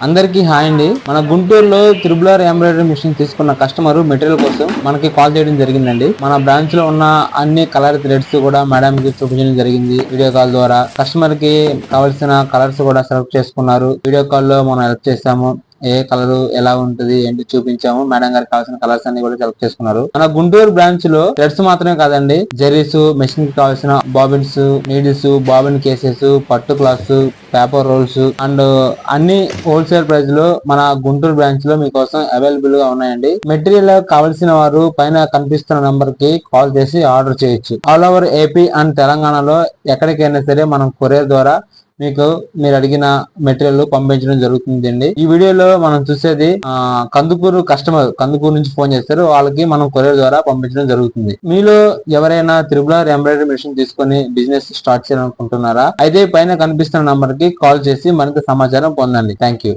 అందరికీ హాయ్ అండి. మన గుంటూరులో త్రిబులర్ ఎంబ్రాయిడరీ మిషన్ తీసుకున్న కస్టమర్ మెటీరియల్ కోసం మనకి కాల్ చేయడం జరిగిందండి. మన బ్రాంచ్ లో ఉన్న అన్ని కలర్ థ్రెడ్స్ కూడా మేడం కి చూపించడం జరిగింది. వీడియో కాల్ ద్వారా కస్టమర్ కి కావాల్సిన కలర్స్ కూడా సెలెక్ట్ చేసుకున్నారు. వీడియో కాల్ లో మనం హెల్ప్ చేస్తాము. ఏ కలర్ ఎలా ఉంటది ఏంటి చూపించాము. మేడం గారికి కావాల్సిన కలర్స్ అన్ని కూడా సెలెక్ట్ చేసుకున్నారు. మన గుంటూరు బ్రాంచ్ లో థ్రెడ్స్ మాత్రమే కాదండి, జెరీస్, మెషిన్ కి కావాల్సిన బాబిన్స్, నీడిల్స్, బాబిన్ కేసెస్, పట్టు క్లాత్స్, పేపర్ రోల్స్ అండ్ అన్ని హోల్సేల్ ప్రైస్ లో మన గుంటూరు బ్రాంచ్ లో మీకోసం అవైలబుల్ గా ఉన్నాయండి. మెటీరియల్ కావలసిన వారు పైన కనిపిస్తున్న నంబర్ కి కాల్ చేసి ఆర్డర్ చేయొచ్చు. ఆల్ ఓవర్ ఏపీ అండ్ తెలంగాణలో ఎక్కడికైనా సరే మనం కొరియర్ ద్వారా మీకు మీరు అడిగిన మెటీరియల్ పంపించడం జరుగుతుందండి. ఈ వీడియోలో మనం చూసేది కందుకూరు కస్టమర్ కందుకూరు నుంచి ఫోన్ చేస్తారు. వాళ్ళకి మనం కొరియర్ ద్వారా పంపించడం జరుగుతుంది. మీలో ఎవరైనా త్రిబులర్ ఎంబ్రాయిడరీ మిషన్ తీసుకొని బిజినెస్ స్టార్ట్ చేయాలనుకుంటున్నారా? అయితే పైన కనిపిస్తున్న నంబర్ కి కాల్ చేసి మనకి సమాచారం పొందండి. Thank you.